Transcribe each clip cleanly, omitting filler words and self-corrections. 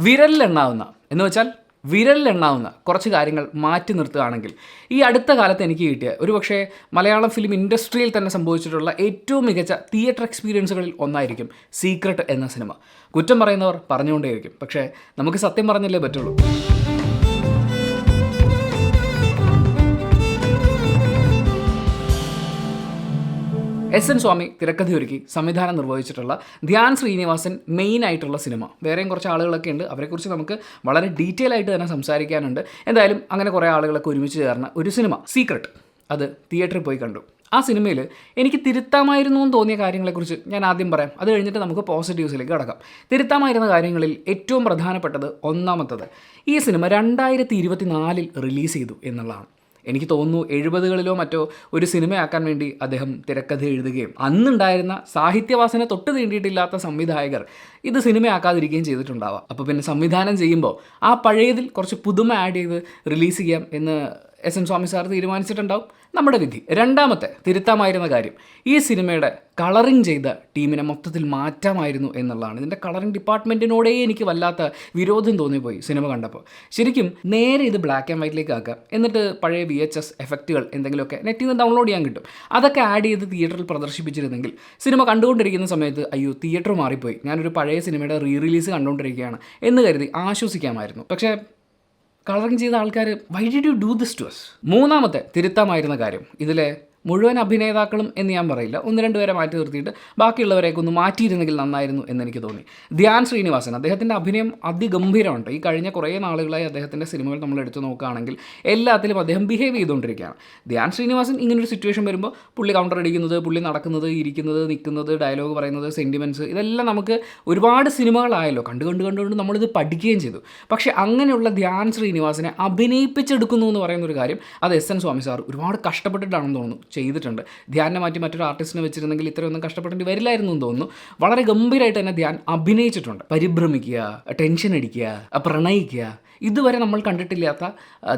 വിരലിലെണ്ണാവുന്ന എന്ന് വെച്ചാൽ വിരലിലെണ്ണാവുന്ന കുറച്ച് കാര്യങ്ങൾ മാറ്റി നിർത്തുകയാണെങ്കിൽ ഈ അടുത്ത കാലത്ത് എനിക്ക് കിട്ടിയ ഒരുപക്ഷെ മലയാളം ഫിലിം ഇൻഡസ്ട്രിയിൽ തന്നെ സംഭവിച്ചിട്ടുള്ള ഏറ്റവും മികച്ച തിയേറ്റർ എക്സ്പീരിയൻസുകളിൽ ഒന്നായിരിക്കും സീക്രട്ട് എന്ന സിനിമ. കുറ്റം പറയുന്നവർ പറഞ്ഞുകൊണ്ടേയിരിക്കും, പക്ഷേ നമുക്ക് സത്യം പറഞ്ഞല്ലേ പറ്റുള്ളൂ. എസ്.എൻ. സ്വാമി തിരക്കഥയൊരുക്കി സംവിധാനം നിർവഹിച്ചിട്ടുള്ള ധ്യാൻ ശ്രീനിവാസൻ മെയിൻ ആയിട്ടുള്ള സിനിമ. വേറെയും കുറച്ച് ആളുകളൊക്കെ ഉണ്ട്, അവരെക്കുറിച്ച് നമുക്ക് വളരെ ഡീറ്റെയിൽ ആയിട്ട് തന്നെ സംസാരിക്കാനുണ്ട്. എന്തായാലും അങ്ങനെ കുറേ ആളുകളൊക്കെ ഒരുമിച്ച് ചേർന്ന ഒരു സിനിമ സീക്രട്ട്, അത് തിയേറ്ററിൽ പോയി കണ്ടു. ആ സിനിമയിൽ എനിക്ക് തിരുത്താമായിരുന്നു എന്ന് തോന്നിയ കാര്യങ്ങളെക്കുറിച്ച് ഞാൻ ആദ്യം പറയാം. അത് കഴിഞ്ഞിട്ട് നമുക്ക് പോസിറ്റീവ്സിലേക്ക് കടക്കാം. തിരുത്താമായിരുന്ന കാര്യങ്ങളിൽ ഏറ്റവും പ്രധാനപ്പെട്ടത് ഒന്നാമത്തത്, ഈ സിനിമ 2024 റിലീസ് ചെയ്തു എന്നുള്ളതാണ്. എനിക്ക് തോന്നുന്നു 70കളിലോ മറ്റോ ഒരു സിനിമയാക്കാൻ വേണ്ടി അദ്ദേഹം തിരക്കഥ എഴുതുകയും അന്നുണ്ടായിരുന്ന സാഹിത്യവാസന തൊട്ട് തീണ്ടിയിട്ടില്ലാത്ത സംവിധായകർ ഇത് സിനിമയാക്കാതിരിക്കുകയും ചെയ്തിട്ടുണ്ടാവാം. അപ്പോൾ പിന്നെ സംവിധാനം ചെയ്യുമ്പോൾ ആ പഴയതിൽ കുറച്ച് പുതുമ ആഡ് ചെയ്ത് റിലീസ് ചെയ്യാം എന്ന് എസ്.എൻ. സ്വാമി സാർ തീരുമാനിച്ചിട്ടുണ്ടാവും. നമ്മുടെ വിധി. രണ്ടാമത്തെ തിരുത്താമായിരുന്ന കാര്യം, ഈ സിനിമയുടെ കളറിങ് ചെയ്ത ടീമിനെ മൊത്തത്തിൽ മാറ്റാമായിരുന്നു എന്നുള്ളതാണ്. ഇതിൻ്റെ കളറിങ് ഡിപ്പാർട്ട്മെൻറ്റിനോടേ എനിക്ക് വല്ലാത്ത വിരോധം തോന്നിപ്പോയി സിനിമ കണ്ടപ്പോൾ. ശരിക്കും നേരെ ഇത് ബ്ലാക്ക് ആൻഡ് വൈറ്റിലേക്ക് ആക്കാം, എന്നിട്ട് പഴയ VHS എഫക്റ്റുകൾ എന്തെങ്കിലുമൊക്കെ നെറ്റിൽ നിന്ന് ഡൗൺലോഡ് ചെയ്യാൻ കിട്ടും, അതൊക്കെ ആഡ് ചെയ്ത് തിയേറ്ററിൽ പ്രദർശിപ്പിച്ചിരുന്നെങ്കിൽ സിനിമ കണ്ടുകൊണ്ടിരിക്കുന്ന സമയത്ത് അയ്യോ തിയേറ്റർ മാറിപ്പോയി, ഞാനൊരു പഴയ സിനിമയുടെ റിലീസ് കണ്ടുകൊണ്ടിരിക്കുകയാണ് എന്ന് കരുതി ആശ്വസിക്കാമായിരുന്നു. പക്ഷേ കളറിങ് ചെയ്ത ആൾക്കാർ why did you do this to us? മൂന്നാമത്തെ തിരുത്താമായിരുന്ന കാര്യം, ഇതിലെ മുഴുവൻ അഭിനേതാക്കളും എന്ന് ഞാൻ പറയില്ല, 1-2 പേരെ മാറ്റി നിർത്തിയിട്ട് ബാക്കിയുള്ളവരെയൊക്കെ ഒന്ന് മാറ്റിയിരുന്നെങ്കിൽ നന്നായിരുന്നു എന്നെനിക്ക് തോന്നി. ധ്യാൻ ശ്രീനിവാസൻ, അദ്ദേഹത്തിൻ്റെ അഭിനയം അതിഗംഭീരമുണ്ട്. ഈ കഴിഞ്ഞ കുറേ നാളുകളായി അദ്ദേഹത്തിൻ്റെ സിനിമകൾ നമ്മൾ എടുത്തു നോക്കുകയാണെങ്കിൽ എല്ലാത്തിലും അദ്ദേഹം ബിഹേവ് ചെയ്തുകൊണ്ടിരിക്കുകയാണ്. ധ്യാൻ ശ്രീനിവാസൻ ഇങ്ങനൊരു സിറ്റുവേഷൻ വരുമ്പോൾ പുള്ളി കൗണ്ടർ അടിക്കുന്നത്, പുള്ളി നടക്കുന്നത്, ഇരിക്കുന്നത്, നിൽക്കുന്നത്, ഡയലോഗ് പറയുന്നത്, സെൻറ്റിമെൻറ്റ്സ്, ഇതെല്ലാം നമുക്ക് ഒരുപാട് സിനിമകളായല്ലോ, കണ്ടുകൊണ്ട് നമ്മളിത് പഠിക്കുകയും ചെയ്തു. പക്ഷേ അങ്ങനെയുള്ള ധ്യാൻ ശ്രീനിവാസനെ അഭിനയിപ്പിച്ചെടുക്കുന്നു എന്ന് പറയുന്നൊരു കാര്യം അത് എസ്.എൻ. സ്വാമി സാർ ഒരുപാട് കഷ്ടപ്പെട്ടിട്ടാണെന്ന് തോന്നുന്നു ചെയ്തിട്ടുണ്ട്. ധ്യാനെ മാറ്റി മറ്റൊരു ആർട്ടിസ്റ്റിനെ വെച്ചിരുന്നെങ്കിൽ ഇത്രയൊന്നും കഷ്ടപ്പെടേണ്ടി വരില്ലായിരുന്നു എന്ന് തോന്നുന്നു. വളരെ ഗംഭീരമായിട്ട് തന്നെ ധ്യാൻ അഭിനയിച്ചിട്ടുണ്ട്. പരിഭ്രമിക്കുക, ടെൻഷൻ അടിക്കുക, പ്രണയിക്കുക, ഇതുവരെ നമ്മൾ കണ്ടിട്ടില്ലാത്ത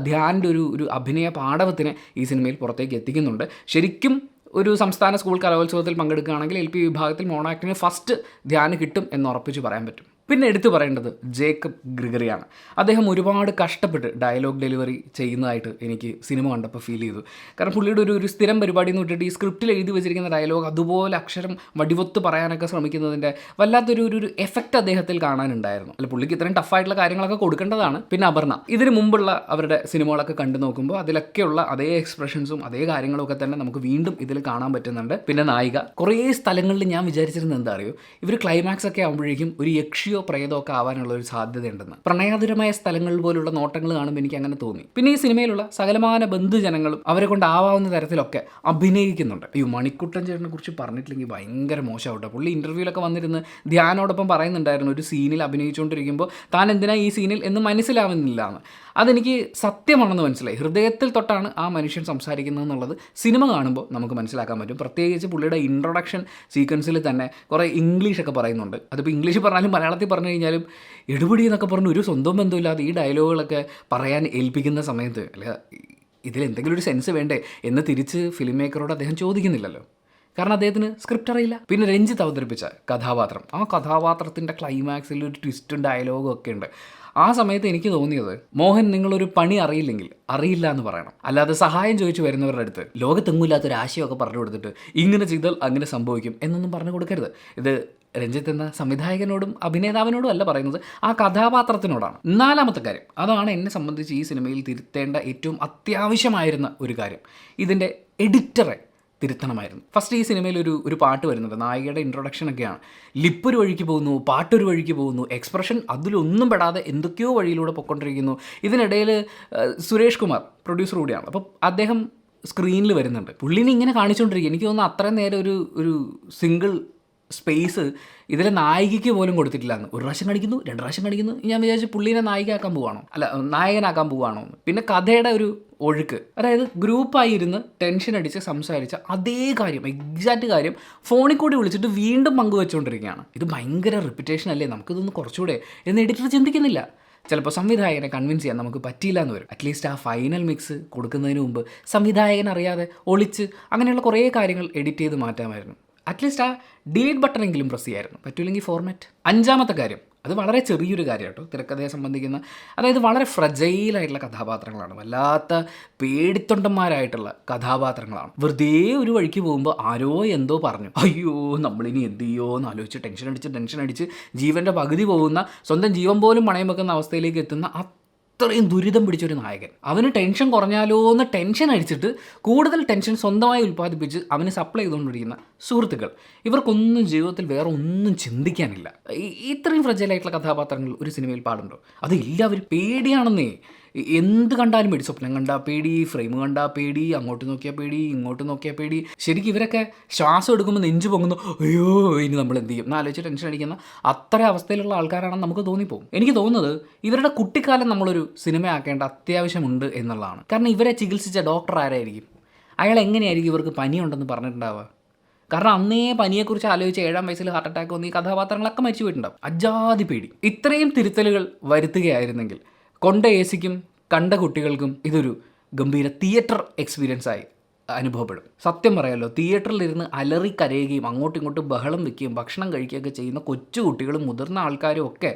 ധ്യാൻ്റെ ഒരു അഭിനയ പാടവത്തിനെ ഈ സിനിമയിൽ പുറത്തേക്ക് എത്തിക്കുന്നുണ്ട്. ശരിക്കും ഒരു സംസ്ഥാന സ്കൂൾ കലോത്സവത്തിൽ പങ്കെടുക്കുകയാണെങ്കിൽ LP വിഭാഗത്തിൽ മോണാക്ടിന് ഫസ്റ്റ് ധ്യാന് കിട്ടും എന്ന് ഉറപ്പിച്ച് പറയാൻ പറ്റും. പിന്നെ എടുത്തു പറയേണ്ടത് ജേക്കബ് ഗ്രിഗറിയാണ്. അദ്ദേഹം ഒരുപാട് കഷ്ടപ്പെട്ട് ഡയലോഗ് ഡെലിവറി ചെയ്യുന്നതായിട്ട് എനിക്ക് സിനിമ കണ്ടപ്പോൾ ഫീൽ ചെയ്തു. കാരണം പുള്ളിയുടെ ഒരു സ്ഥിരം പരിപാടി എന്ന് വിട്ടിട്ട് ഈ സ്ക്രിപ്റ്റിൽ എഴുതി വെച്ചിരിക്കുന്ന ഡയലോഗ് അതുപോലെ അക്ഷരം വടിവൊത്ത് പറയാനൊക്കെ ശ്രമിക്കുന്നതിൻ്റെ വല്ലാത്തൊരു എഫക്റ്റ് അദ്ദേഹത്തിൽ കാണാനുണ്ടായിരുന്നു. അല്ല, പുള്ളിക്ക് ഇത്രയും ടഫായിട്ടുള്ള കാര്യങ്ങളൊക്കെ കൊടുക്കേണ്ടതാണ്. പിന്നെ അപർണ, ഇതിന് മുമ്പുള്ള അവരുടെ സിനിമകളൊക്കെ കണ്ടു നോക്കുമ്പോൾ അതിലൊക്കെയുള്ള അതേ എക്സ്പ്രഷൻസും അതേ കാര്യങ്ങളൊക്കെ തന്നെ നമുക്ക് വീണ്ടും ഇതിൽ കാണാൻ പറ്റുന്നുണ്ട്. പിന്നെ നായിക, കുറേ സ്ഥലങ്ങളിൽ ഞാൻ വിചാരിച്ചിരുന്നത് എന്താ അറിയോ, ഇവർ ക്ലൈമാക്സ് ഒക്കെ ആകുമ്പോഴേക്കും ഒരു യക്ഷിയോ പ്രേതമൊക്കെ ആവാനുള്ള ഒരു സാധ്യതയുണ്ടെന്ന്. പ്രണയാതുരമായ സ്ഥലങ്ങൾ പോലുള്ള നോട്ടങ്ങൾ കാണുമ്പോൾ എനിക്ക് അങ്ങനെ തോന്നി. പിന്നെ ഈ സിനിമയിലുള്ള സകലമാന ബന്ധുജനങ്ങളും അവരെ കൊണ്ടാവാവുന്ന തരത്തിലൊക്കെ അഭിനയിക്കുന്നുണ്ട്. ഈ മണിക്കുട്ടൻ ചേട്ടനെ കുറിച്ച് പറഞ്ഞിട്ടില്ലെങ്കിൽ ഭയങ്കര മോശമാവട്ടെ. പുള്ളി ഇൻ്റർവ്യൂലൊക്കെ വന്നിരുന്ന് ധ്യാനോടൊപ്പം പറയുന്നുണ്ടായിരുന്നു ഒരു സീനിൽ അഭിനയിച്ചുകൊണ്ടിരിക്കുമ്പോൾ താൻ എന്തിനാ ഈ സീനിൽ എന്ന് മനസ്സിലാവുന്നില്ല എന്ന്. അതെനിക്ക് സത്യമാണെന്ന് മനസ്സിലായി. ഹൃദയത്തിൽ തൊട്ടാണ് ആ മനുഷ്യൻ സംസാരിക്കുന്നത് എന്നുള്ളത് സിനിമ കാണുമ്പോൾ നമുക്ക് മനസ്സിലാക്കാൻ പറ്റും. പ്രത്യേകിച്ച് പുള്ളിയുടെ ഇൻട്രൊഡക്ഷൻ സീക്വൻസിൽ തന്നെ കുറേ ഇംഗ്ലീഷൊക്കെ പറയുന്നുണ്ട്. അതിപ്പോൾ ഇംഗ്ലീഷ് പറഞ്ഞാലും മലയാളത്തിൽ പറഞ്ഞു കഴിഞ്ഞാലും എടുപിടി എന്നൊക്കെ പറഞ്ഞ് ഒരു സ്വന്തം ബന്ധമില്ലാതെ ഈ ഡയലോഗുകളൊക്കെ പറയാൻ ഏൽപ്പിക്കുന്ന സമയത്ത് അല്ല ഇതിലെന്തെങ്കിലും ഒരു സെൻസ് വേണ്ടേ എന്ന് തിരിച്ച് ഫിലിം മേക്കറോട് അദ്ദേഹം ചോദിക്കുന്നില്ലല്ലോ. കാരണം അദ്ദേഹത്തിന് സ്ക്രിപ്റ്റ് അറിയില്ല. പിന്നെ രഞ്ജിത്ത് അവതരിപ്പിച്ച കഥാപാത്രം, ആ കഥാപാത്രത്തിൻ്റെ ക്ലൈമാക്സിൽ ഒരു ട്വിസ്റ്റും ഡയലോഗും ഒക്കെ ഉണ്ട്. ആ സമയത്ത് എനിക്ക് തോന്നിയത്, മോഹൻ നിങ്ങളൊരു പണി അറിയില്ലെങ്കിൽ അറിയില്ല എന്ന് പറയണം. അല്ലാതെ സഹായം ചോദിച്ചു വരുന്നവരുടെ അടുത്ത് ലോകത്തെങ്ങുമില്ലാത്തൊരു ആശയമൊക്കെ പറഞ്ഞു കൊടുത്തിട്ട് ഇങ്ങനെ ചെയ്താൽ അങ്ങനെ സംഭവിക്കും എന്നൊന്നും പറഞ്ഞു കൊടുക്കരുത്. ഇത് രഞ്ജിത്ത് എന്ന സംവിധായകനോടും അഭിനേതാവിനോടും അല്ല പറയുന്നത്, ആ കഥാപാത്രത്തിനോടാണ്. നാലാമത്തെ കാര്യം, അതാണ് എന്നെ സംബന്ധിച്ച് ഈ സിനിമയിൽ തിരുത്തേണ്ട ഏറ്റവും അത്യാവശ്യമായിരുന്ന ഒരു കാര്യം, ഇതിൻ്റെ എഡിറ്ററെ തിരുത്തണമായിരുന്നു. ഫസ്റ്റ് ഈ സിനിമയിൽ ഒരു പാട്ട് വരുന്നുണ്ട്, നായികയുടെ ഇൻട്രൊഡക്ഷനൊക്കെയാണ്. ലിപ്പൊരു വഴിക്ക് പോകുന്നു, പാട്ടൊരു വഴിക്ക് പോകുന്നു, എക്സ്പ്രഷൻ അതിലൊന്നും പെടാതെ എന്തൊക്കെയോ വഴിയിലൂടെ പൊയ്ക്കൊണ്ടിരിക്കുന്നു. ഇതിനിടയിൽ സുരേഷ് കുമാർ പ്രൊഡ്യൂസർ കൂടിയാണ്. അപ്പോൾ അദ്ദേഹം സ്ക്രീനിൽ വരുന്നുണ്ട്. പുള്ളിനെ ഇങ്ങനെ കാണിച്ചുകൊണ്ടിരിക്കുക. എനിക്ക് തോന്നുന്നു അത്രയും നേരം ഒരു സിംഗിൾ സ്പേസ് ഇതിലെ നായികയ്ക്ക് പോലും കൊടുത്തിട്ടില്ല എന്ന്. 1 പ്രാവശ്യം കാണിക്കുന്നു, 2 പ്രാവശ്യം കാണിക്കുന്നു. ഞാൻ വിചാരിച്ചു പുള്ളീനെ നായികയാക്കാൻ പോവാണോ, അല്ല നായകനാക്കാൻ പോവാണോ എന്ന്. പിന്നെ കഥയുടെ ഒരു ഒഴുക്ക്, അതായത് ഗ്രൂപ്പായി ഇരുന്ന് ടെൻഷൻ അടിച്ച് സംസാരിച്ച അതേ കാര്യം, എക്സാക്റ്റ് കാര്യം ഫോണിൽ കൂടി വിളിച്ചിട്ട് വീണ്ടും പങ്കുവെച്ചുകൊണ്ടിരിക്കുകയാണ്. ഇത് ഭയങ്കര റിപ്പിറ്റേഷൻ അല്ലേ, നമുക്കിതൊന്ന് കുറച്ചുകൂടെ എന്ന് എഡിറ്റർ ചിന്തിക്കുന്നില്ല. ചിലപ്പോൾ സംവിധായകനെ കൺവിൻസ് ചെയ്യാൻ നമുക്ക് പറ്റിയില്ല എന്ന് വരും. അറ്റ്ലീസ്റ്റ് ആ ഫൈനൽ മിക്സ് കൊടുക്കുന്നതിന് മുമ്പ് സംവിധായകൻ അറിയാതെ ഒളിച്ച് അങ്ങനെയുള്ള കുറേ കാര്യങ്ങൾ എഡിറ്റ് ചെയ്ത് മാറ്റാമായിരുന്നു. അറ്റ്ലീസ്റ്റ് ആ ഡിലീറ്റ് ബട്ടണെങ്കിലും പ്രസ് ചെയ്യായിരുന്നു. പറ്റില്ലെങ്കിൽ ഫോർമാറ്റ്. അഞ്ചാമത്തെ കാര്യം, അത് വളരെ ചെറിയൊരു കാര്യം കേട്ടോ, തിരക്കഥയെ സംബന്ധിക്കുന്ന. അതായത് വളരെ ഫ്രജൈലായിട്ടുള്ള കഥാപാത്രങ്ങളാണ്, വല്ലാത്ത പേടിത്തൊണ്ടന്മാരായിട്ടുള്ള കഥാപാത്രങ്ങളാണ്. വെറുതെ ഒരു വഴിക്ക് പോകുമ്പോൾ ആരോ എന്തോ പറഞ്ഞു, അയ്യോ നമ്മളിനി എന്ത് ചെയ്യുമോ എന്ന് ആലോചിച്ച് ടെൻഷൻ അടിച്ച് ജീവൻ്റെ പകുതി പോകുന്ന, സ്വന്തം ജീവൻ പോലും പണയം വെക്കുന്ന അവസ്ഥയിലേക്ക് എത്തുന്ന അത്രയും ദുരിതം പിടിച്ചൊരു നായകൻ. അവന് ടെൻഷൻ കുറഞ്ഞാലോ എന്ന് ടെൻഷൻ അടിച്ചിട്ട് കൂടുതൽ ടെൻഷൻ സ്വന്തമായി ഉൽപ്പാദിപ്പിച്ച് അവന് സപ്ലൈ ചെയ്തുകൊണ്ടിരിക്കുന്ന സുഹൃത്തുക്കൾ. ഇവർക്കൊന്നും ജീവിതത്തിൽ വേറെ ഒന്നും ചിന്തിക്കാനില്ല. ഇത്രയും ഫ്രജൈലായിട്ടുള്ള കഥാപാത്രങ്ങൾ ഒരു സിനിമയിൽ പാടുണ്ടോ? അത് എല്ലാവരും പേടിയാണെന്നേ. എന്ത് കണ്ടാലും പേടി, സ്വപ്നം കണ്ടാൽ പേടി, ഫ്രെയിം കണ്ടാൽ പേടി, അങ്ങോട്ട് നോക്കിയാൽ പേടി, ഇങ്ങോട്ട് നോക്കിയാൽ പേടി. ശരിക്കും ഇവരൊക്കെ ശ്വാസം എടുക്കുമ്പോൾ നെഞ്ചു പൊങ്ങുന്നു, അയ്യോ ഇനി നമ്മൾ എന്ത് ചെയ്യും എന്നാലോചിച്ച് ടെൻഷൻ അടിക്കുന്ന അത്ര അവസ്ഥയിലുള്ള ആൾക്കാരാണെന്ന് നമുക്ക് തോന്നിപ്പോകും. എനിക്ക് തോന്നുന്നത് ഇവരുടെ കുട്ടിക്കാലം നമ്മളൊരു സിനിമയാക്കേണ്ട അത്യാവശ്യമുണ്ട് എന്നുള്ളതാണ്. കാരണം ഇവരെ ചികിത്സിച്ച ഡോക്ടർ ആരായിരിക്കും? അയാൾ എങ്ങനെയായിരിക്കും ഇവർക്ക് പനിയുണ്ടെന്ന് പറഞ്ഞിട്ടുണ്ടാവുക? കാരണം അന്നേ പനിയെക്കുറിച്ച് ആലോചിച്ച് 7-ാം വയസ്സിൽ ഹാർട്ട് അറ്റാക്ക് വന്ന് ഈ കഥാപാത്രങ്ങളൊക്കെ മരിച്ചു പോയിട്ടുണ്ടാവും. അജാതി പേടി. ഇത്രയും തിരുത്തലുകൾ വരുത്തുകയായിരുന്നെങ്കിൽ കൊണ്ട എസിക്കും കണ്ട കുട്ടികൾക്കും ഇതൊരു ഗംഭീര തിയേറ്റർ എക്സ്പീരിയൻസായി അനുഭവപ്പെടും. സത്യം പറയാമല്ലോ, തിയേറ്ററിലിരുന്ന് അലറി കരയുകയും അങ്ങോട്ടും ഇങ്ങോട്ടും ബഹളം വെക്കുകയും ഭക്ഷണം കഴിക്കുകയൊക്കെ ചെയ്യുന്ന കൊച്ചു കുട്ടികളും മുതിർന്ന ആൾക്കാരും ഒക്കെ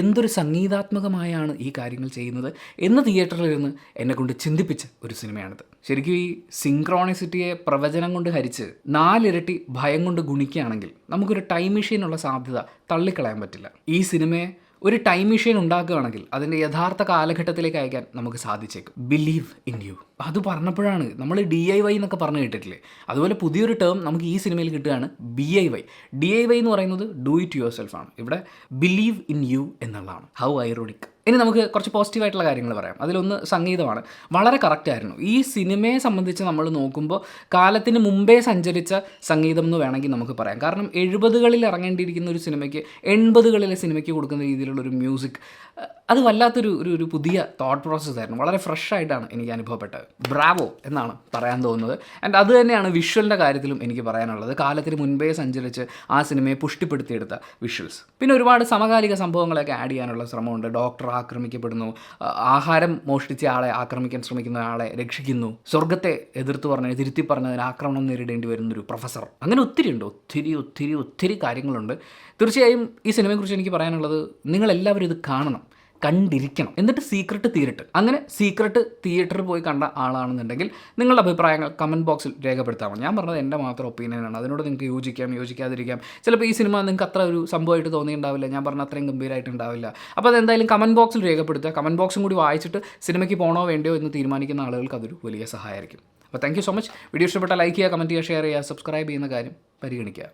എന്തൊരു സംഗീതാത്മകമായാണ് ഈ കാര്യങ്ങൾ ചെയ്യുന്നത് എന്ന് തിയേറ്ററിലിരുന്ന് എന്നെക്കൊണ്ട് ചിന്തിപ്പിച്ച ഒരു സിനിമയാണിത്. ശരിക്കും ഈ സിങ്ക്രോണിസിറ്റിയെ പ്രവചനം കൊണ്ട് ഹരിച്ച് 4 ഇരട്ടി ഭയം കൊണ്ട് ഗുണിക്കുകയാണെങ്കിൽ നമുക്കൊരു ടൈം മെഷീനുള്ള സാധ്യത തള്ളിക്കളയാൻ പറ്റില്ല. ഈ സിനിമയെ ഒരു ടൈം മെഷീൻ ഉണ്ടാക്കുകയാണെങ്കിൽ അതിൻ്റെ യഥാർത്ഥ കാലഘട്ടത്തിലേക്ക് അയക്കാൻ നമുക്ക് സാധിച്ചേക്കും. Believe in U. അത് പറഞ്ഞപ്പോഴാണ് നമ്മൾ DIY എന്നൊക്കെ പറഞ്ഞു കേട്ടിട്ടില്ലേ? അതുപോലെ പുതിയൊരു ടേം നമുക്ക് ഈ സിനിമയിൽ കിട്ടുകയാണ്, BIY. DIY എന്ന് പറയുന്നത് ഡു ഇറ്റ് യുവർ സെൽഫ് ആണ്. ഇവിടെ ബിലീവ് ഇൻ യു എന്നുള്ളതാണ്. How ironic. ഇനി നമുക്ക് കുറച്ച് പോസിറ്റീവായിട്ടുള്ള കാര്യങ്ങൾ പറയാം. അതിലൊന്ന് സംഗീതമാണ്. വളരെ കറക്റ്റായിരുന്നു. ഈ സിനിമയെ സംബന്ധിച്ച് നമ്മൾ നോക്കുമ്പോൾ കാലത്തിന് മുമ്പേ സഞ്ചരിച്ച സംഗീതം എന്ന് വേണമെങ്കിൽ നമുക്ക് പറയാം. കാരണം 70കളിൽ ഇറങ്ങേണ്ടിയിരിക്കുന്ന ഒരു സിനിമയ്ക്ക് 80കളിലെ സിനിമയ്ക്ക് കൊടുക്കുന്ന രീതിയിലുള്ളൊരു മ്യൂസിക്, അത് വല്ലാത്തൊരു ഒരു പുതിയ തോട്ട് പ്രോസസ്സായിരുന്നു. വളരെ ഫ്രഷ് ആയിട്ടാണ് എനിക്ക് അനുഭവപ്പെട്ടത്. ബ്രാവോ എന്നാണ് പറയാൻ തോന്നുന്നത്. ആൻഡ് അത് തന്നെയാണ് വിഷ്വലിൻ്റെ കാര്യത്തിലും എനിക്ക് പറയാനുള്ളത്. കാലത്തിന് മുൻപേ സഞ്ചരിച്ച് ആ സിനിമയെ പുഷ്ടിപ്പെടുത്തിയെടുത്ത വിഷ്വൽസ്. പിന്നെ ഒരുപാട് സമകാലിക സംഭവങ്ങളൊക്കെ ആഡ് ചെയ്യാനുള്ള ശ്രമമുണ്ട്. ഡോക്ടർ ആക്രമിക്കപ്പെടുന്നു, ആഹാരം മോഷ്ടിച്ച ആളെ ആക്രമിക്കാൻ ശ്രമിക്കുന്ന ആളെ രക്ഷിക്കുന്നു, സ്വർഗത്തെ തിരുത്തി പറഞ്ഞതിന് ആക്രമണം നേരിടേണ്ടി വരുന്നൊരു പ്രൊഫസർ. അങ്ങനെ ഒത്തിരി ഉണ്ട്, ഒത്തിരി കാര്യങ്ങളുണ്ട്. തീർച്ചയായും ഈ സിനിമയെക്കുറിച്ച് എനിക്ക് പറയാനുള്ളത്, നിങ്ങളെല്ലാവരും ഇത് കാണണം, കണ്ടിരിക്കണം, എന്നിട്ട് സീക്രട്ട് തീരട്ട്. അങ്ങനെ സീക്രട്ട് തിയേറ്ററിൽ പോയി കണ്ട ആളാണെന്നുണ്ടെങ്കിൽ നിങ്ങളുടെ അഭിപ്രായങ്ങൾ കമൻറ്റ് ബോക്സിൽ രേഖപ്പെടുത്താമോ. ഞാൻ പറഞ്ഞത് എൻ്റെ മാത്രം ഒപ്പീനിയനാണ്. അതിനോട് നിങ്ങൾക്ക് യോജിക്കാം, യോജിക്കാതിരിക്കാം. ചിലപ്പോൾ ഈ സിനിമ നിങ്ങൾക്ക് അത്ര ഒരു സംഭവമായിട്ട് തോന്നിയിട്ടുണ്ടാവില്ല, ഞാൻ പറഞ്ഞ അത്രയും ഗംഭീരമായിട്ടുണ്ടാവില്ല. അപ്പോൾ അതെന്തായാലും കമൻറ്റ് ബോക്സിൽ രേഖപ്പെടുത്തുക. കമൻറ്റ് ബോക്സും കൂടി വായിച്ചിട്ട് സിനിമയ്ക്ക് പോകണോ വേണ്ടയോ എന്ന് തീരുമാനിക്കുന്ന ആളുകൾക്ക് അതൊരു വലിയ സഹായമായിരിക്കും. അപ്പോൾ thank you so much. Video ഇഷ്ടപ്പെട്ടാൽ ലൈക്ക് ചെയ്യുക, കമൻറ്റ് ചെയ്യുക, ഷെയർ ചെയ്യുക, സബ്സ്ക്രൈബ് ചെയ്യുന്ന കാര്യം പരിഗണിക്കുക.